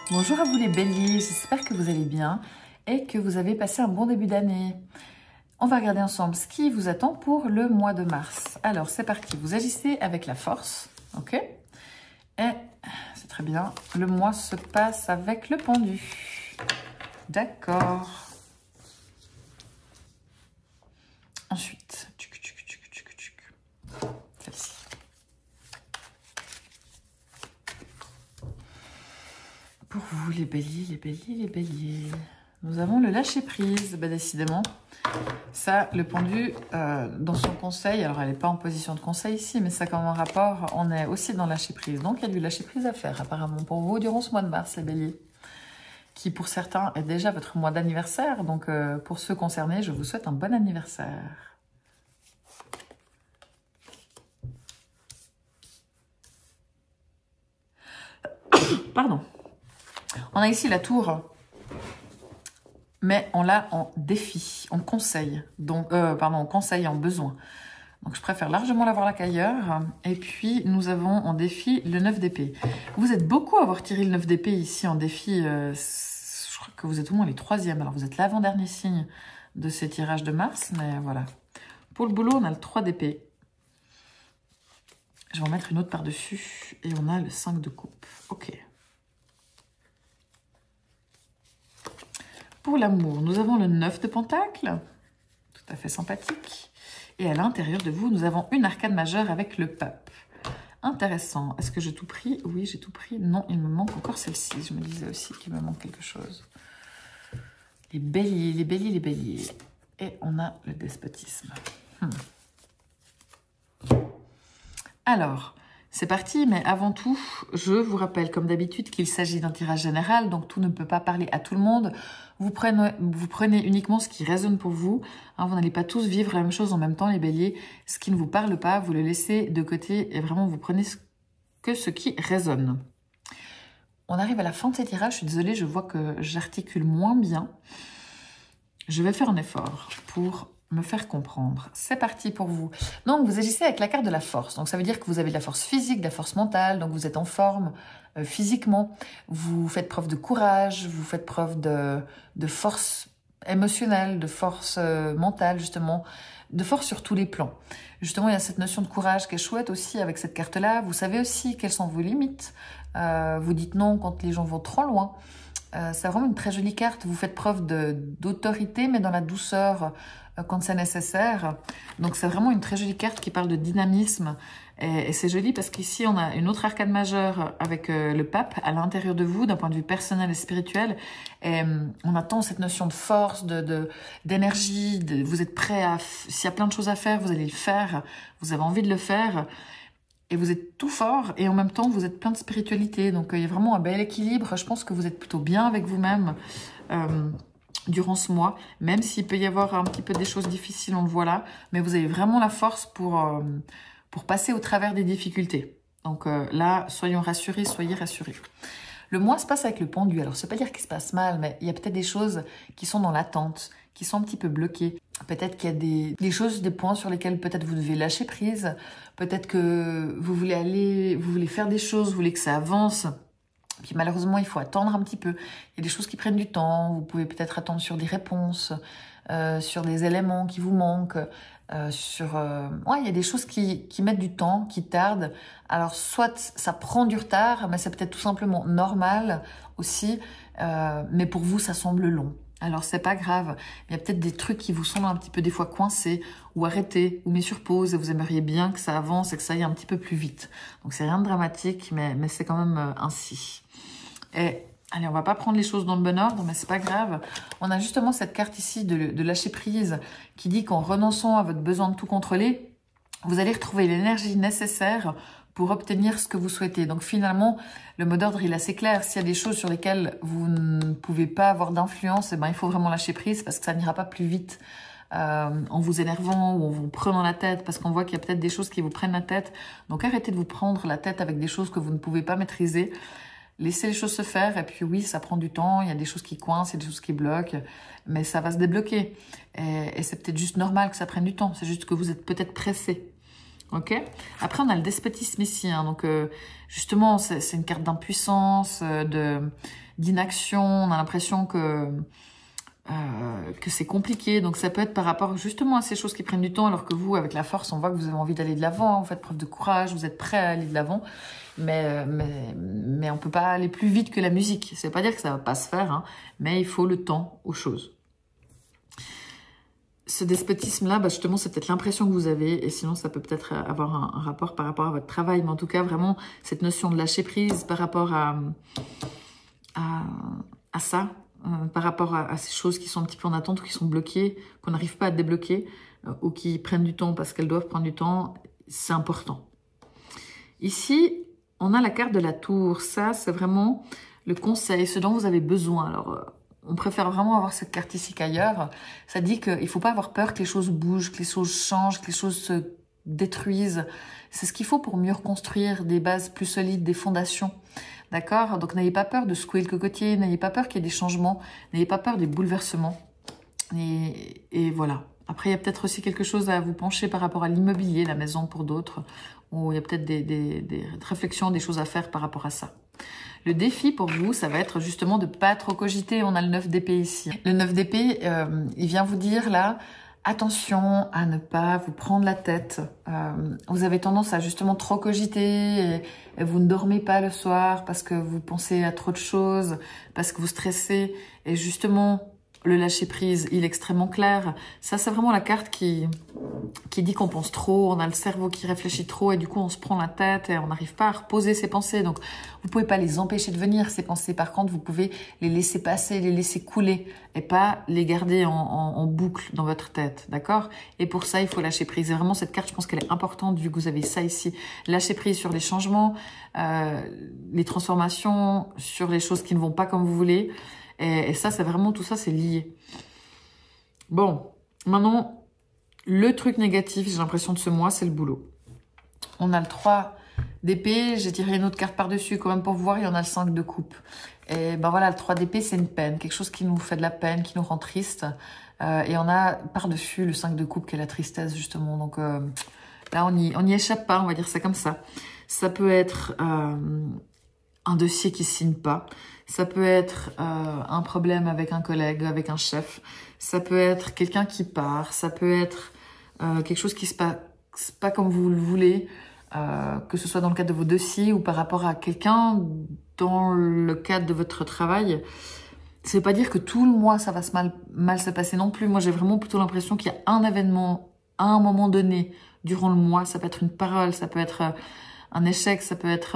Bonjour à vous les béliers, j'espère que vous allez bien et que vous avez passé un bon début d'année. On va regarder ensemble ce qui vous attend pour le mois de mars. Alors c'est parti, vous agissez avec la force, ok? Et c'est très bien, le mois se passe avec le pendu. D'accord. Ensuite, celle-ci. Pour vous, les béliers, nous avons le lâcher-prise, décidément. Ça, le pendu, dans son conseil, alors elle n'est pas en position de conseil ici, mais ça comme un rapport, on est aussi dans lâcher-prise. Donc, il y a du lâcher-prise à faire, apparemment, pour vous, durant ce mois de mars, les béliers, qui, pour certains, est déjà votre mois d'anniversaire. Donc, pour ceux concernés, je vous souhaite un bon anniversaire. Pardon. On a ici la tour, mais on l'a en défi, en conseil, donc, en conseil, en besoin. Donc, je préfère largement l'avoir là qu'ailleurs. Et puis, nous avons en défi le 9 d'épée. Vous êtes beaucoup à avoir tiré le 9 d'épée ici en défi. Je crois que vous êtes au moins les troisièmes. Alors, vous êtes l'avant-dernier signe de ces tirages de mars, mais voilà. Pour le boulot, on a le 3 d'épée. Je vais en mettre une autre par-dessus. Et on a le 5 de coupe. Ok. Pour l'amour, nous avons le 9 de pentacle, tout à fait sympathique. Et à l'intérieur de vous, nous avons une arcane majeure avec le pape. Intéressant. Est-ce que j'ai tout pris? Oui, j'ai tout pris. Non, il me manque encore celle-ci. Je me disais aussi qu'il me manque quelque chose. Les béliers. Et on a le despotisme. Alors, c'est parti, mais avant tout, je vous rappelle, comme d'habitude, qu'il s'agit d'un tirage général, donc tout ne peut pas parler à tout le monde. Vous prenez uniquement ce qui résonne pour vous. Hein, vous n'allez pas tous vivre la même chose en même temps, les béliers. Ce qui ne vous parle pas, vous le laissez de côté et vraiment, vous prenez que ce qui résonne. On arrive à la fin de ces tirages. Je suis désolée, je vois que j'articule moins bien. Je vais faire un effort pour me faire comprendre. C'est parti pour vous. Donc, vous agissez avec la carte de la force. Donc, ça veut dire que vous avez de la force physique, de la force mentale. Donc, vous êtes en forme physiquement. Vous faites preuve de courage. Vous faites preuve de force émotionnelle, de force mentale, justement. De force sur tous les plans. Justement, il y a cette notion de courage qui est chouette aussi avec cette carte-là. Vous savez aussi quelles sont vos limites. Vous dites non quand les gens vont trop loin. C'est vraiment une très jolie carte. Vous faites preuve d'autorité, mais dans la douceur quand c'est nécessaire. Donc, c'est vraiment une très jolie carte qui parle de dynamisme. Et c'est joli parce qu'ici, on a une autre arcane majeure avec le pape à l'intérieur de vous, d'un point de vue personnel et spirituel. Et on attend cette notion de force, d'énergie. Vous êtes prêt à... S'il y a plein de choses à faire, vous allez le faire. Vous avez envie de le faire. Et vous êtes tout fort et en même temps, vous êtes plein de spiritualité. Donc, il y a vraiment un bel équilibre. Je pense que vous êtes plutôt bien avec vous-même durant ce mois. Même s'il peut y avoir un petit peu des choses difficiles, on le voit là. Mais vous avez vraiment la force pour passer au travers des difficultés. Donc là, soyons rassurés, soyez rassurés. Le mois se passe avec le pendu. Alors, ça ne veut pas dire qu'il se passe mal, mais il y a peut-être des choses qui sont dans l'attente, qui sont un petit peu bloquées. Peut-être qu'il y a des choses, des points sur lesquels peut-être vous devez lâcher prise. Peut-être que vous voulez faire des choses, vous voulez que ça avance. Puis malheureusement, il faut attendre un petit peu. Il y a des choses qui prennent du temps. Vous pouvez peut-être attendre sur des réponses, sur des éléments qui vous manquent. Il y a des choses qui mettent du temps, qui tardent. Alors, soit ça prend du retard, mais c'est peut-être tout simplement normal aussi. Mais pour vous, ça semble long. Alors, c'est pas grave. Il y a peut-être des trucs qui vous semblent un petit peu des fois coincés ou arrêtés ou mis sur pause et vous aimeriez bien que ça avance et que ça aille un petit peu plus vite. Donc, c'est rien de dramatique, mais c'est quand même ainsi. Et allez, on va pas prendre les choses dans le bon ordre, mais c'est pas grave. On a justement cette carte ici de lâcher prise qui dit qu'en renonçant à votre besoin de tout contrôler, vous allez retrouver l'énergie nécessaire pour obtenir ce que vous souhaitez. Donc finalement, le mot d'ordre, il est assez clair. S'il y a des choses sur lesquelles vous ne pouvez pas avoir d'influence, il faut vraiment lâcher prise parce que ça n'ira pas plus vite en vous énervant ou en vous prenant la tête, parce qu'on voit qu'il y a peut-être des choses qui vous prennent la tête. Donc arrêtez de vous prendre la tête avec des choses que vous ne pouvez pas maîtriser. Laissez les choses se faire, et puis oui, ça prend du temps, il y a des choses qui coincent, il y a des choses qui bloquent, mais ça va se débloquer. Et c'est peut-être juste normal que ça prenne du temps, c'est juste que vous êtes peut-être pressé. Ok. Après, on a le despotisme ici, hein, donc justement, c'est une carte d'impuissance, d'inaction, on a l'impression que c'est compliqué. Donc ça peut être par rapport justement à ces choses qui prennent du temps, alors que vous, avec la force, on voit que vous avez envie d'aller de l'avant, vous faites preuve de courage, vous êtes prêt à aller de l'avant, mais on peut pas aller plus vite que la musique. Ça veut pas dire que ça va pas se faire, hein, mais il faut le temps aux choses. Ce despotisme-là, bah justement, c'est peut-être l'impression que vous avez, et sinon ça peut peut-être avoir un rapport par rapport à votre travail, mais en tout cas, vraiment, cette notion de lâcher prise par rapport à ça, par rapport à ces choses qui sont un petit peu en attente ou qui sont bloquées, qu'on n'arrive pas à débloquer, ou qui prennent du temps parce qu'elles doivent prendre du temps, c'est important. Ici, on a la carte de la tour. Ça, c'est vraiment le conseil, ce dont vous avez besoin. Alors, on préfère vraiment avoir cette carte ici qu'ailleurs. Ça dit qu'il ne faut pas avoir peur que les choses bougent, que les choses changent, que les choses se détruisent. C'est ce qu'il faut pour mieux reconstruire des bases plus solides, des fondations. D'accord? Donc, n'ayez pas peur de secouer le cocotier, n'ayez pas peur qu'il y ait des changements, n'ayez pas peur des bouleversements. Et voilà. Après, il y a peut-être aussi quelque chose à vous pencher par rapport à l'immobilier, la maison pour d'autres, où il y a peut-être des réflexions, des choses à faire par rapport à ça. Le défi pour vous, ça va être justement de ne pas trop cogiter. On a le 9 d'épée ici. Le 9 d'épée, il vient vous dire là, attention à ne pas vous prendre la tête. Vous avez tendance à justement trop cogiter et vous ne dormez pas le soir parce que vous pensez à trop de choses, parce que vous stressez. Et justement, le lâcher prise, il est extrêmement clair. Ça, c'est vraiment la carte qui dit qu'on pense trop, on a le cerveau qui réfléchit trop et du coup, on se prend la tête et on n'arrive pas à reposer ses pensées. Donc, vous pouvez pas les empêcher de venir, ces pensées. Par contre, vous pouvez les laisser passer, les laisser couler et pas les garder en boucle dans votre tête, d'accord? Et pour ça, il faut lâcher prise. Et vraiment, cette carte, je pense qu'elle est importante vu que vous avez ça ici. Lâcher prise sur les changements, les transformations, sur les choses qui ne vont pas comme vous voulez. Et ça, c'est vraiment, tout ça, c'est lié. Bon, maintenant, le truc négatif, j'ai l'impression de ce mois, c'est le boulot. On a le 3 d'épée, j'ai tiré une autre carte par-dessus, quand même pour voir, il y en a le 5 de coupe. Et ben voilà, le 3 d'épée, c'est une peine, quelque chose qui nous fait de la peine, qui nous rend triste. Et on a par-dessus le 5 de coupe, qui est la tristesse, justement. Donc là, on y échappe pas, on va dire ça comme ça. Ça peut être un dossier qui signe pas. Ça peut être un problème avec un collègue, avec un chef. Ça peut être quelqu'un qui part. Ça peut être quelque chose qui se passe pas comme vous le voulez, que ce soit dans le cadre de vos dossiers ou par rapport à quelqu'un dans le cadre de votre travail. Ça veut pas dire que tout le mois, ça va mal se passer non plus. Moi, j'ai vraiment plutôt l'impression qu'il y a un événement à un moment donné durant le mois. Ça peut être une parole, ça peut être un échec, ça peut être...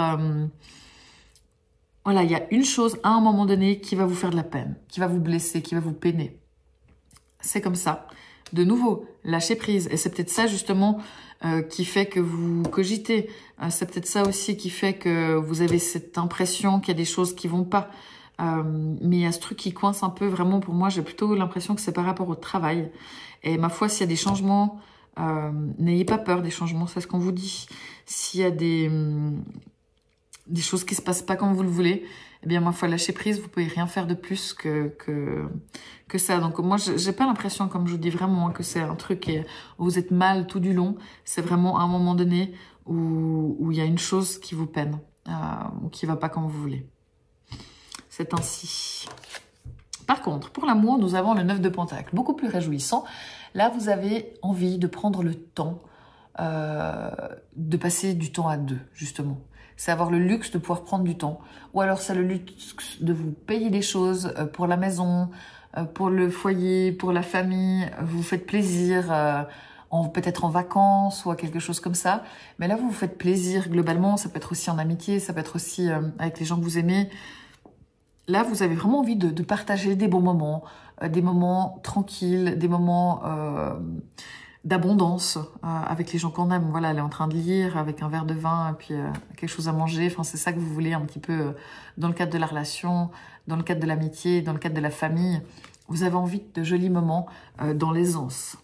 Voilà, il y a une chose à un moment donné qui va vous faire de la peine, qui va vous blesser, qui va vous peiner. C'est comme ça. De nouveau, lâchez prise. Et c'est peut-être ça justement qui fait que vous cogitez. C'est peut-être ça aussi qui fait que vous avez cette impression qu'il y a des choses qui vont pas. Mais il y a ce truc qui coince un peu. Vraiment, pour moi, j'ai plutôt l'impression que c'est par rapport au travail. Et ma foi, s'il y a des changements, n'ayez pas peur des changements, c'est ce qu'on vous dit. S'il y a des choses qui se passent pas comme vous le voulez, eh bien, ma foi, lâcher prise, vous pouvez rien faire de plus que ça. Donc, moi, j'ai pas l'impression, comme je vous dis vraiment, que c'est un truc où vous êtes mal tout du long. C'est vraiment à un moment donné où il y a une chose qui vous peine, ou qui va pas comme vous voulez. C'est ainsi. Par contre, pour l'amour, nous avons le 9 de Pentacle, beaucoup plus réjouissant. Là, vous avez envie de prendre le temps, de passer du temps à deux, justement. C'est avoir le luxe de pouvoir prendre du temps. Ou alors c'est le luxe de vous payer des choses pour la maison, pour le foyer, pour la famille. Vous faites plaisir, peut-être en vacances ou à quelque chose comme ça. Mais là, vous vous faites plaisir globalement. Ça peut être aussi en amitié, ça peut être aussi avec les gens que vous aimez. Là, vous avez vraiment envie de partager des bons moments, des moments tranquilles, des moments... d'abondance avec les gens qu'on aime. Voilà, elle est en train de lire avec un verre de vin et puis quelque chose à manger. Enfin, c'est ça que vous voulez un petit peu dans le cadre de la relation, dans le cadre de l'amitié, dans le cadre de la famille. Vous avez envie de jolis moments dans l'aisance.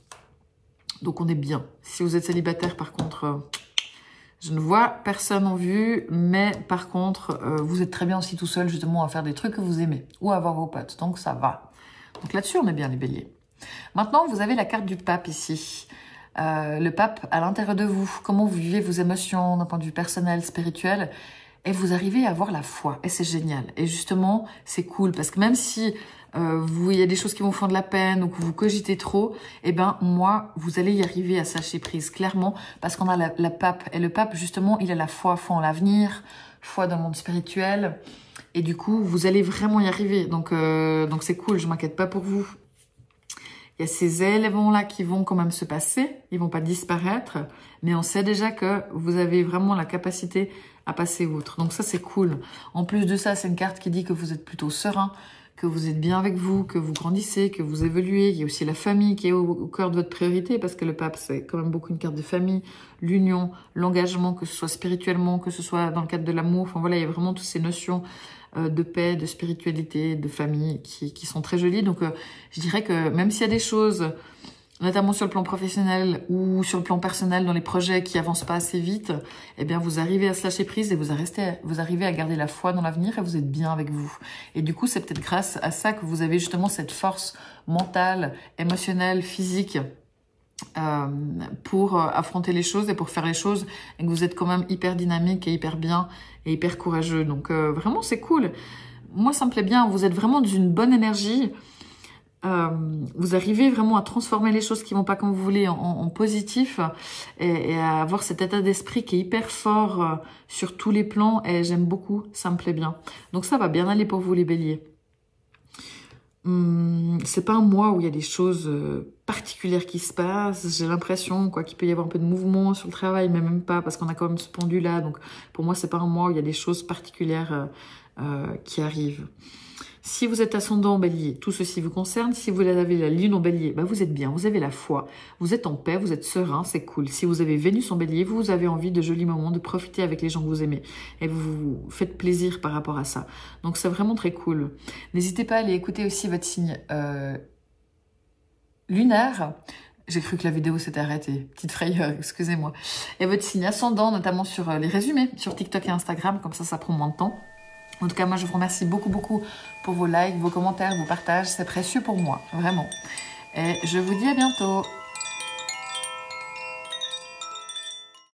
Donc, on est bien. Si vous êtes célibataire, par contre, je ne vois personne en vue, mais par contre, vous êtes très bien aussi tout seul, justement, à faire des trucs que vous aimez ou à avoir vos potes. Donc, ça va. Donc, là-dessus, on est bien les béliers. Maintenant, vous avez la carte du pape ici. Le pape à l'intérieur de vous. Comment vous vivez vos émotions d'un point de vue personnel, spirituel. et vous arrivez à avoir la foi. Et c'est génial. Et justement, c'est cool parce que même si il y a des choses qui vous font de la peine ou que vous cogitez trop, eh ben moi, vous allez y arriver à lâcher prise, clairement, parce qu'on a la pape. Et le pape, justement, il a la foi en l'avenir, foi dans le monde spirituel. Et du coup, vous allez vraiment y arriver. Donc c'est cool, je m'inquiète pas pour vous. Il y a ces éléments-là qui vont quand même se passer, ils vont pas disparaître, mais on sait déjà que vous avez vraiment la capacité à passer outre. Donc ça, c'est cool. En plus de ça, c'est une carte qui dit que vous êtes plutôt serein, que vous êtes bien avec vous, que vous grandissez, que vous évoluez. Il y a aussi la famille qui est au cœur de votre priorité, parce que le pape, c'est quand même beaucoup une carte de famille, l'union, l'engagement, que ce soit spirituellement, que ce soit dans le cadre de l'amour. Enfin voilà, il y a vraiment toutes ces notions de paix, de spiritualité, de famille qui sont très jolies. Donc je dirais que même s'il y a des choses, notamment sur le plan professionnel ou sur le plan personnel, dans les projets qui avancent pas assez vite, eh bien vous arrivez à se lâcher prise et vous arrivez à garder la foi dans l'avenir et vous êtes bien avec vous. Et du coup, c'est peut-être grâce à ça que vous avez justement cette force mentale, émotionnelle, physique, pour affronter les choses et pour faire les choses, et que vous êtes quand même hyper dynamique et hyper bien et hyper courageux. Donc vraiment c'est cool. Moi ça me plaît bien, vous êtes vraiment d'une bonne énergie. Vous arrivez vraiment à transformer les choses qui vont pas comme vous voulez en positif, et à avoir cet état d'esprit qui est hyper fort sur tous les plans, et j'aime beaucoup, ça me plaît bien. Donc ça va bien aller pour vous les béliers. C'est pas un mois où il y a des choses particulières qui se passent. J'ai l'impression qu'il peut y avoir un peu de mouvement sur le travail, mais même pas, parce qu'on a quand même ce pendu-là. Donc pour moi, c'est pas un mois où il y a des choses particulières qui arrivent. Si vous êtes ascendant en bélier, tout ceci vous concerne. Si vous avez la lune en bélier, bah vous êtes bien, vous avez la foi, vous êtes en paix, vous êtes serein, c'est cool. Si vous avez Vénus en bélier, vous avez envie de jolis moments, de profiter avec les gens que vous aimez. Et vous vous faites plaisir par rapport à ça. Donc c'est vraiment très cool. N'hésitez pas à aller écouter aussi votre signe lunaire. J'ai cru que la vidéo s'était arrêtée. Petite frayeur, excusez-moi. Et votre signe ascendant, notamment sur les résumés, sur TikTok et Instagram, comme ça prend moins de temps. En tout cas, moi, je vous remercie beaucoup pour vos likes, vos commentaires, vos partages. C'est précieux pour moi, vraiment. Et je vous dis à bientôt.